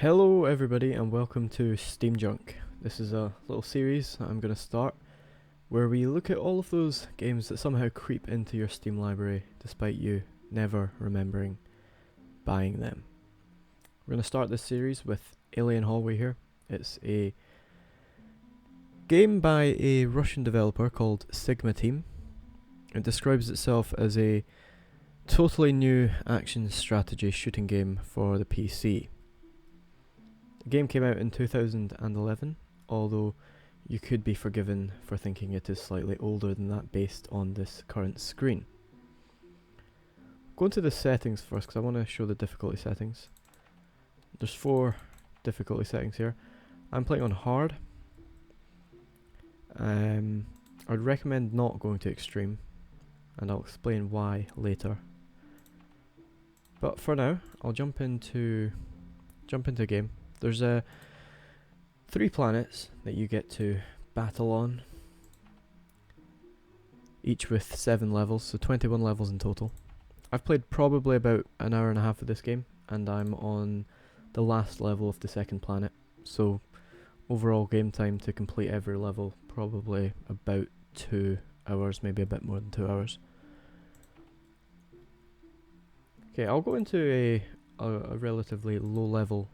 Hello everybody and welcome to SteamJunk. This is a little series that I'm going to start where we look at all of those games that somehow creep into your Steam library despite you never remembering buying them. We're going to start this series with Alien Hallway here. It's a game by a Russian developer called Sigma Team. It describes itself as a totally new action strategy shooting game for the PC. The game came out in 2011, although you could be forgiven for thinking it is slightly older than that based on this current screen. Go into the settings first because I want to show the difficulty settings. There's 4 difficulty settings here. I'm playing on hard. I'd recommend not going to extreme, and I'll explain why later. But for now, I'll jump into a game. There's 3 planets that you get to battle on, each with 7 levels, so 21 levels in total. I've played probably about an hour and a half of this game, and I'm on the last level of the second planet, so overall game time to complete every level probably about 2 hours, maybe a bit more than 2 hours. Okay, I'll go into a relatively low level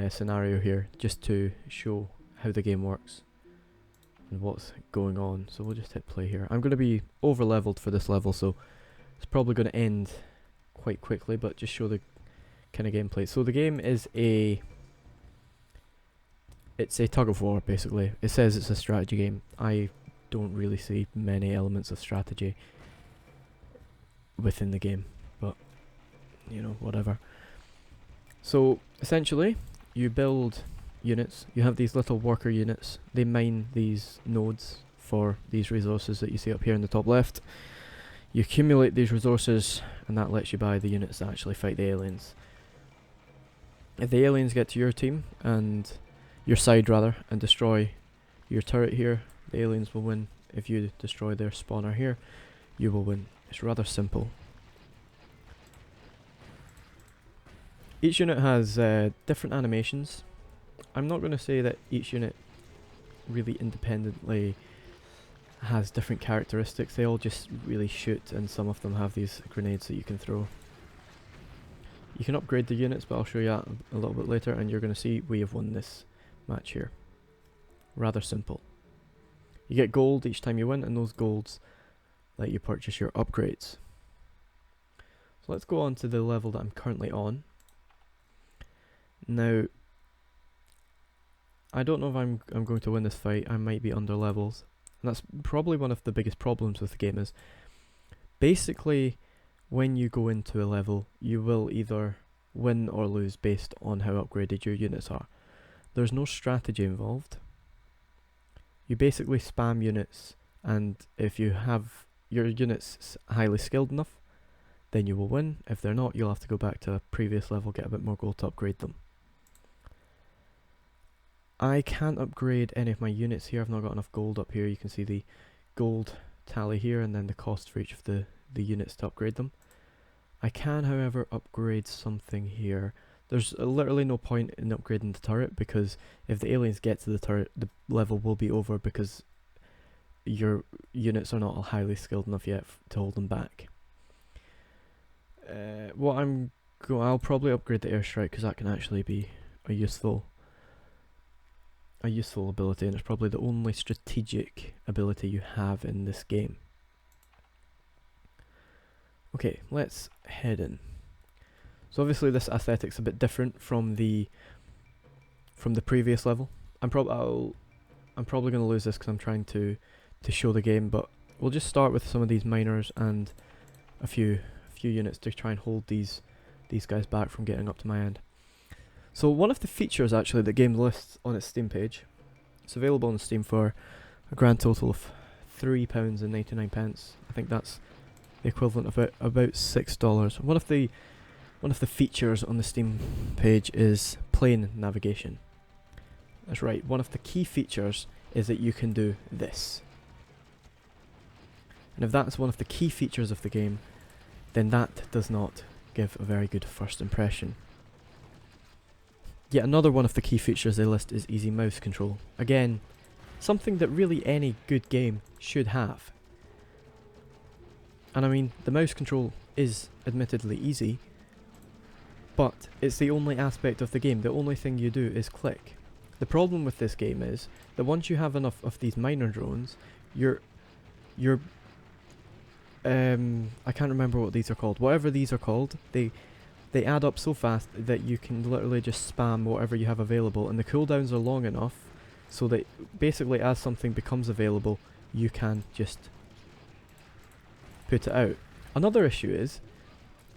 scenario here just to show how the game works and what's going on. So we'll just hit play here. I'm going to be over leveled for this level, so it's probably going to end quite quickly, but just show the kind of gameplay. So the game is it's a tug of war basically. It says it's a strategy game. I don't really see many elements of strategy within the game, but you know, whatever. So essentially you build units. You have these little worker units. They mine these nodes for these resources that you see up here in the top left. You accumulate these resources and that lets you buy the units that actually fight the aliens. If the aliens get to your team and your side rather and destroy your turret here, the aliens will win. If you destroy their spawner here, you will win. It's rather simple. Each unit has different animations. I'm not going to say that each unit really independently has different characteristics. They all just really shoot, and some of them have these grenades that you can throw. You can upgrade the units, but I'll show you that a little bit later, and you're going to see we have won this match here. Rather simple. You get gold each time you win, and those golds let you purchase your upgrades. So let's go on to the level that I'm currently on. Now, I don't know if I'm going to win this fight. I might be under levels. And that's probably one of the biggest problems with the game is, basically, when you go into a level, you will either win or lose based on how upgraded your units are. There's no strategy involved. You basically spam units, and if you have your units highly skilled enough, then you will win. If they're not, you'll have to go back to a previous level, get a bit more gold to upgrade them. I can't upgrade any of my units here. I've not got enough gold up here. You can see the gold tally here and then the cost for each of the units to upgrade them. I can, however, upgrade something here. There's literally no point in upgrading the turret, because if the aliens get to the turret, the level will be over because your units are not highly skilled enough yet to hold them back. I'll probably upgrade the airstrike because that can actually be a useful ability, and it's probably the only strategic ability you have in this game. Okay, let's head in. So obviously this aesthetic's a bit different from the previous level. I'm probably going to lose this because I'm trying to show the game, but we'll just start with some of these miners and a few units to try and hold these guys back from getting up to my end. So one of the features actually the game lists on its Steam page, it's available on Steam for a grand total of £3.99. I think that's the equivalent of about $6. One of the features on the Steam page is plane navigation. That's right, one of the key features is that you can do this. And if that's one of the key features of the game, then that does not give a very good first impression. Yet another one of the key features they list is easy mouse control. Again, something that really any good game should have. And I mean, the mouse control is admittedly easy, but it's the only aspect of the game. The only thing you do is click. The problem with this game is that once you have enough of these miner drones, I can't remember what these are called. Whatever these are called, they add up so fast that you can literally just spam whatever you have available, and the cooldowns are long enough so that basically as something becomes available, you can just put it out. Another issue is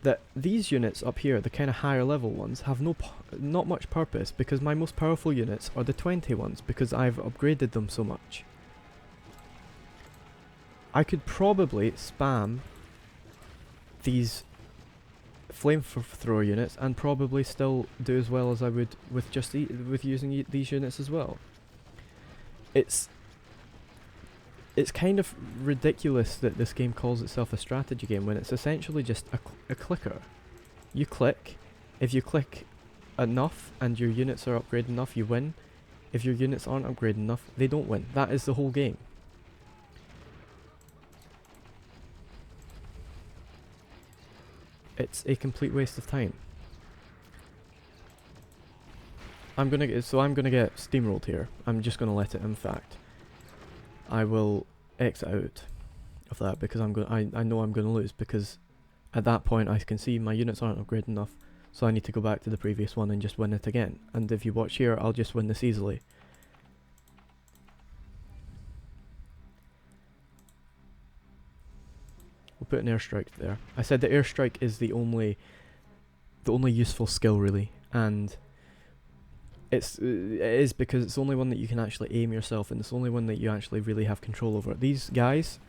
that these units up here, the kind of higher level ones, have not much purpose, because my most powerful units are the 20 ones, because I've upgraded them so much. I could probably spam these flamethrower units and probably still do as well as I would with just with using these units as well. It's kind of ridiculous that this game calls itself a strategy game when it's essentially just a clicker. You click, if you click enough and your units are upgraded enough, you win. If your units aren't upgraded enough, they don't win. That is the whole game. It's a complete waste of time. I'm gonna get steamrolled here. I'm just gonna let it. In fact, I will exit out of that because I know I'm gonna lose, because at that point I can see my units aren't upgraded enough, so I need to go back to the previous one and just win it again. And if you watch here, I'll just win this easily. We'll put an airstrike there. I said the airstrike is the only useful skill really, and it is because it's the only one that you can actually aim yourself, and it's the only one that you actually really have control over. These guys,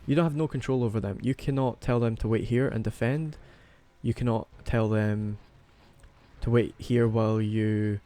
you don't have no control over them. You cannot tell them to wait here and defend. You cannot tell them to wait here while you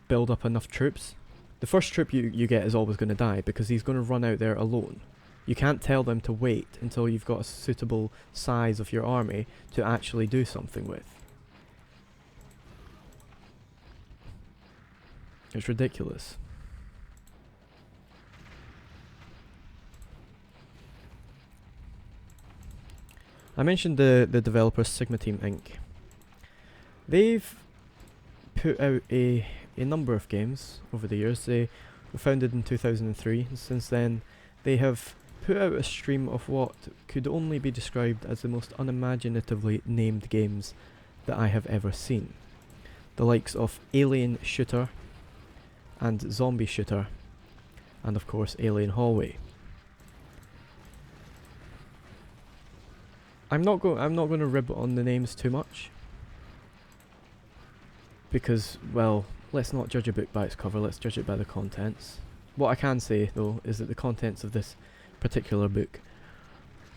build up enough troops. The first troop you get is always going to die, because he's going to run out there alone. You can't tell them to wait until you've got a suitable size of your army to actually do something with. It's ridiculous. I mentioned the developer Sigma Team Inc. They've put out a number of games over the years. They were founded in 2003, and since then they have put out a stream of what could only be described as the most unimaginatively named games that I have ever seen. The likes of Alien Shooter and Zombie Shooter, and of course Alien Hallway. I'm not going to rib on the names too much, because, well, let's not judge a book by its cover, let's judge it by the contents. What I can say though is that the contents of this particular book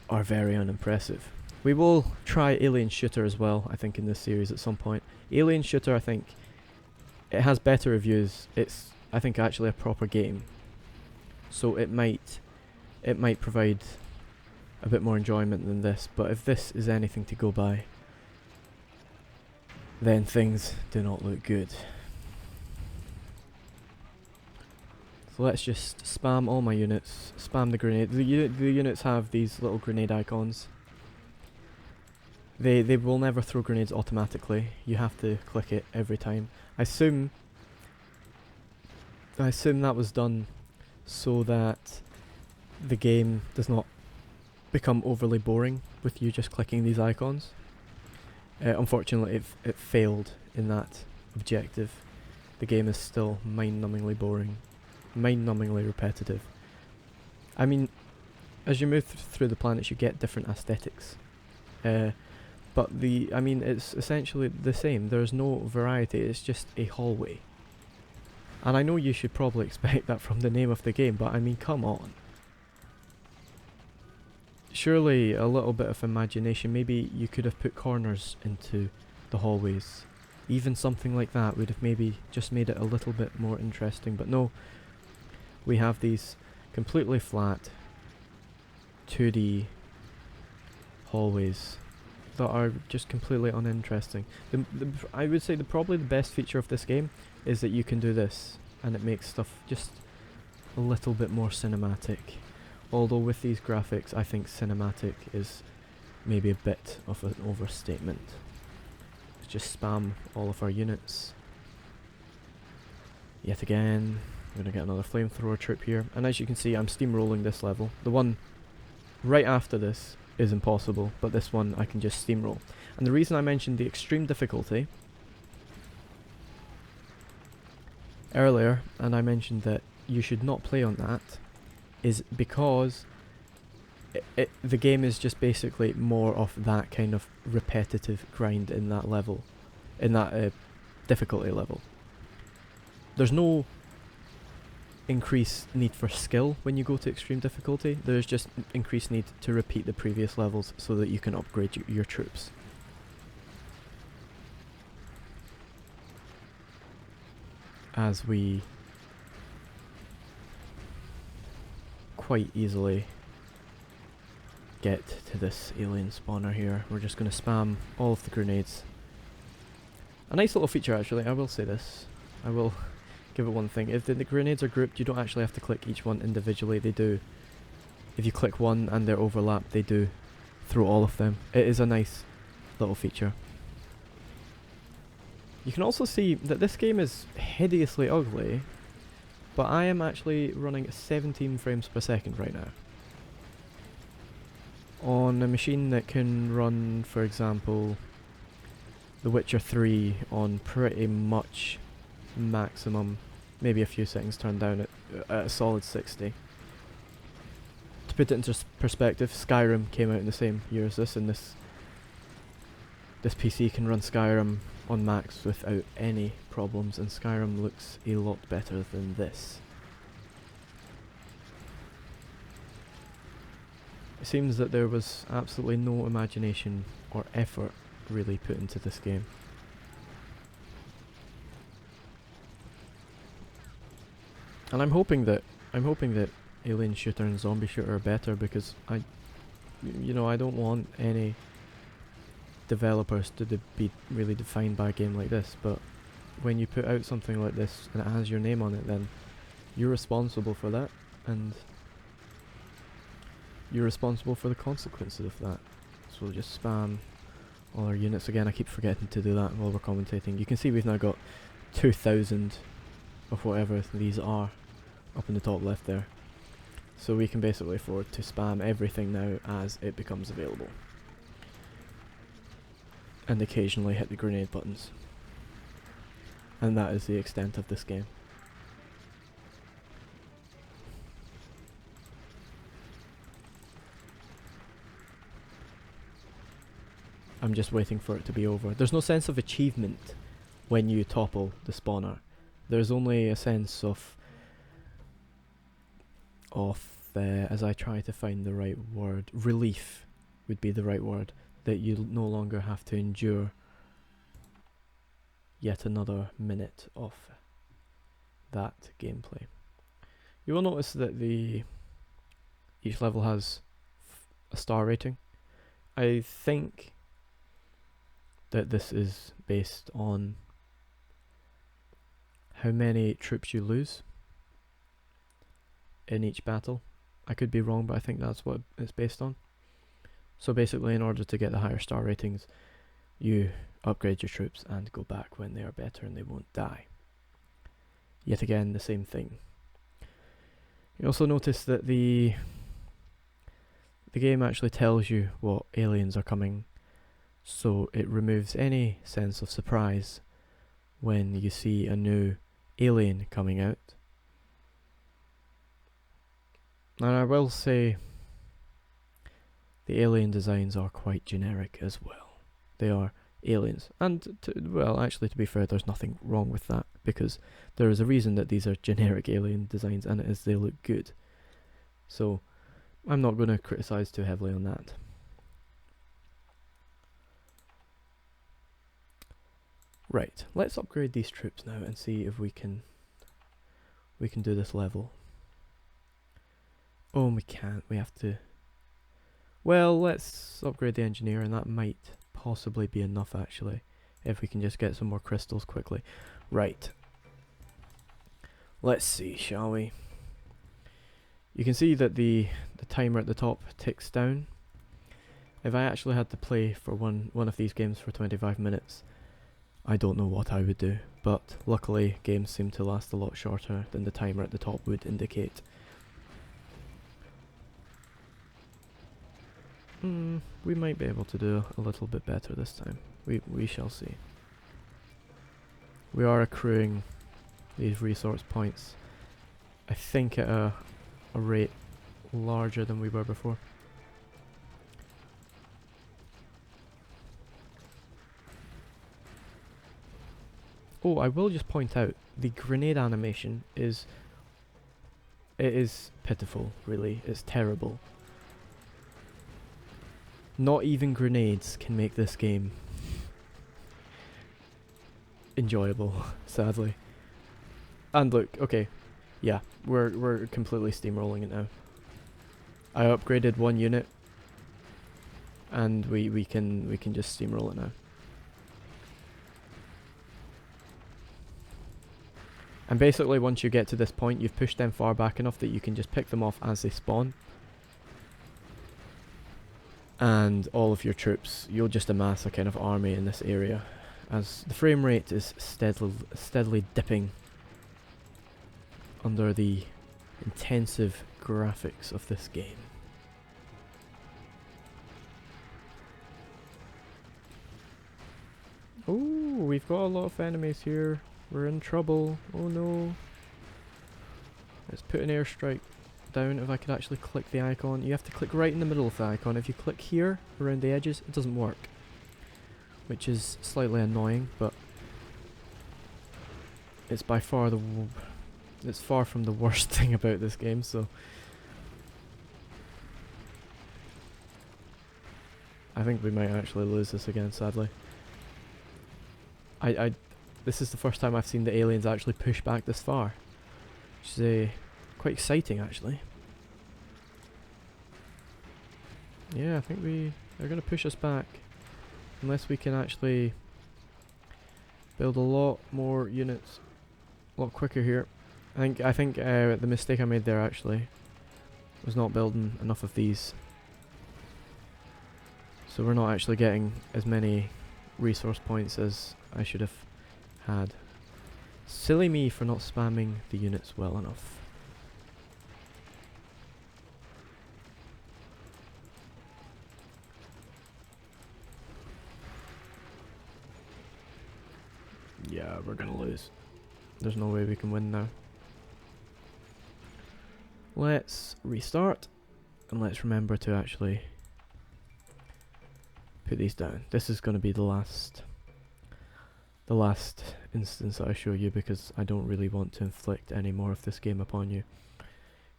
are very unimpressive. We will try Alien Shooter as well, I think, in this series at some point. Alien Shooter, I think, it has better reviews. It's, I think, actually a proper game, so it might provide a bit more enjoyment than this. But if this is anything to go by, then things do not look good. So let's just spam all my units, spam the grenade. The units have these little grenade icons. They will never throw grenades automatically. You have to click it every time. I assume that was done so that the game does not become overly boring with you just clicking these icons. Unfortunately, it failed in that objective. The game is still mind-numbingly boring. Mind-numbingly repetitive. I mean, as you move through the planets, you get different aesthetics, but it's essentially the same. There's no variety. It's just a hallway, and I know you should probably expect that from the name of the game, but I mean, come on. Surely a little bit of imagination. Maybe you could have put corners into the hallways. Even something like that would have maybe just made it a little bit more interesting, but no. We have these completely flat 2D hallways that are just completely uninteresting. I would say probably the best feature of this game is that you can do this, and it makes stuff just a little bit more cinematic. Although with these graphics, I think cinematic is maybe a bit of an overstatement. Let's just spam all of our units. Yet again, I'm going to get another flamethrower troop here. And as you can see, I'm steamrolling this level. The one right after this is impossible, but this one I can just steamroll. And the reason I mentioned the extreme difficulty earlier, and I mentioned that you should not play on that, is because the game is just basically more of that kind of repetitive grind in that level, in that difficulty level. There's no increased need for skill when you go to extreme difficulty. There's just increased need to repeat the previous levels so that you can upgrade your troops. As we quite easily get to this alien spawner here, we're just going to spam all of the grenades. A nice little feature actually, I will say this. I will give it one thing. If the grenades are grouped, you don't actually have to click each one individually. They do. If you click one and they're overlapped, they do throw all of them. It is a nice little feature. You can also see that this game is hideously ugly, but I am actually running 17 frames per second right now. On a machine that can run, for example, The Witcher 3 on pretty much maximum, maybe a few seconds turned down at a solid 60. To put it into perspective, Skyrim came out in the same year as this, and this PC can run Skyrim on max without any problems, and Skyrim looks a lot better than this. It seems that there was absolutely no imagination or effort really put into this game. And I'm hoping that Alien Shooter and Zombie Shooter are better, because I don't want any developers to be really defined by a game like this, but when you put out something like this and it has your name on it, then you're responsible for that, and you're responsible for the consequences of that. So we'll just spam all our units again. I keep forgetting to do that while we're commentating. You can see we've now got 2,000 of whatever these are up in the top left there. So we can basically afford to spam everything now as it becomes available. And occasionally hit the grenade buttons. And that is the extent of this game. I'm just waiting for it to be over. There's no sense of achievement when you topple the spawner. There's only a sense of as I try to find the right word, relief would be the right word, that you no longer have to endure yet another minute of that gameplay. You will notice that each level has a star rating. I think that this is based on how many troops you lose in each battle. I could be wrong, but I think that's what it's based on. So basically, in order to get the higher star ratings, you upgrade your troops and go back when they are better and they won't die. Yet again, the same thing. You also notice that the game actually tells you what aliens are coming, so it removes any sense of surprise when you see a new alien coming out. And I will say the alien designs are quite generic as well. They are aliens, and actually, to be fair, there's nothing wrong with that, because there is a reason that these are generic alien designs, and it is they look good. So I'm not going to criticize too heavily on that. Right, let's upgrade these troops now and see if we can do this level. Oh, we can't. We have to. Well, let's upgrade the engineer, and that might possibly be enough actually, if we can just get some more crystals quickly. Right. Let's see, shall we? You can see that the timer at the top ticks down. If I actually had to play for one of these games for 25 minutes, I don't know what I would do, but luckily games seem to last a lot shorter than the timer at the top would indicate. We might be able to do a little bit better this time. We shall see. We are accruing these resource points, I think at a rate larger than we were before. Oh, I will just point out, the grenade animation is pitiful, really. It's terrible. Not even grenades can make this game enjoyable, sadly. And look, okay, yeah, we're completely steamrolling it now. I upgraded one unit, and we can just steamroll it now. And basically, once you get to this point, you've pushed them far back enough that you can just pick them off as they spawn. And all of your troops, you'll just amass a kind of army in this area, as the frame rate is steadily dipping under the intensive graphics of this game. Oh, we've got a lot of enemies here. We're in trouble. Oh no. Let's put an airstrike down. If I could actually click the icon. You have to click right in the middle of the icon. If you click here, around the edges, it doesn't work. Which is slightly annoying, but it's by far it's far from the worst thing about this game, so I think we might actually lose this again, sadly. This is the first time I've seen the aliens actually push back this far, which is quite exciting actually. Yeah, I think they're going to push us back unless we can actually build a lot more units a lot quicker here. I think the mistake I made there actually was not building enough of these, so we're not actually getting as many resource points as I should have had. Silly me for not spamming the units well enough. Yeah, we're gonna lose. There's no way we can win now. Let's restart, and let's remember to actually put these down. This is going to be the last instance that I show you, because I don't really want to inflict any more of this game upon you.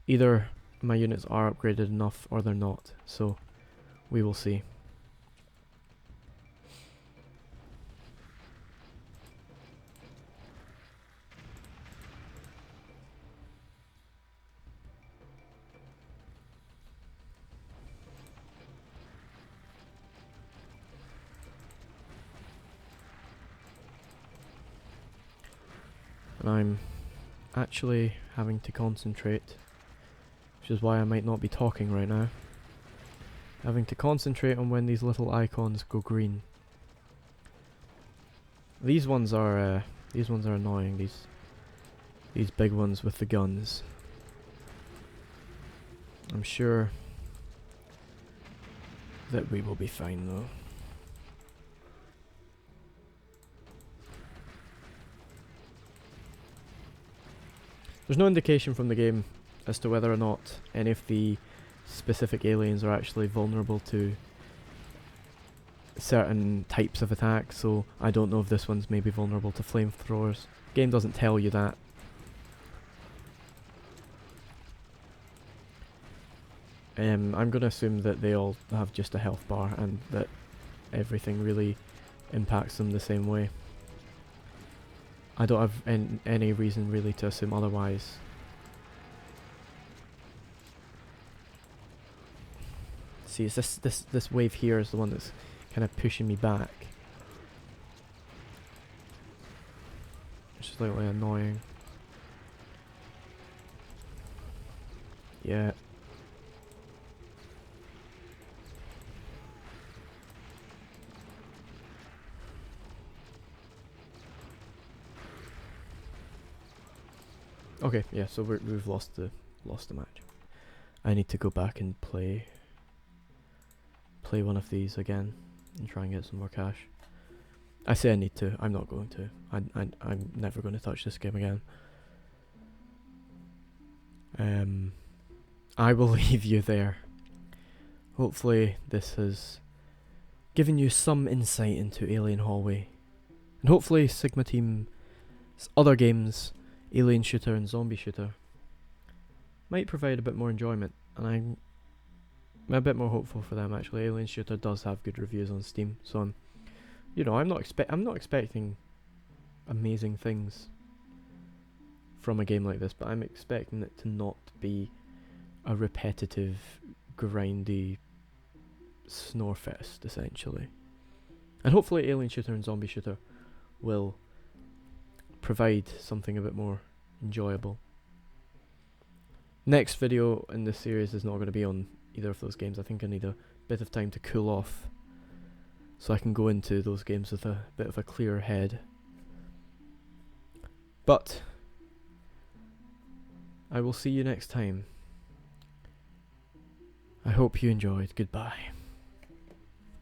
Either my units are upgraded enough or they're not, so we will see. And I'm actually having to concentrate, which is why I might not be talking right now. Having to concentrate on when these little icons go green. These ones are annoying. These big ones with the guns. I'm sure that we will be fine though. There's no indication from the game as to whether or not any of the specific aliens are actually vulnerable to certain types of attacks, so I don't know if this one's maybe vulnerable to flamethrowers. Game doesn't tell you that. I'm gonna assume that they all have just a health bar and that everything really impacts them the same way. I don't have any reason really to assume otherwise. See, it's this wave here is the one that's kind of pushing me back. Which is slightly annoying. Yeah. Okay, yeah, so we've lost the match. I need to go back and play one of these again and try and get some more cash. I say I need to. I'm not going to. I'm never going to touch this game again. I will leave you there. Hopefully this has given you some insight into Alien Hallway. And hopefully Sigma Team's other games, Alien Shooter and Zombie Shooter, might provide a bit more enjoyment. And I'm a bit more hopeful for them actually. Alien Shooter does have good reviews on Steam, so I'm not expecting amazing things from a game like this, but I'm expecting it to not be a repetitive, grindy snorefest essentially. And hopefully Alien Shooter and Zombie Shooter will provide something a bit more enjoyable. Next video in this series is not going to be on either of those games. I think I need a bit of time to cool off so I can go into those games with a bit of a clearer head. But I will see you next time. I hope you enjoyed. Goodbye.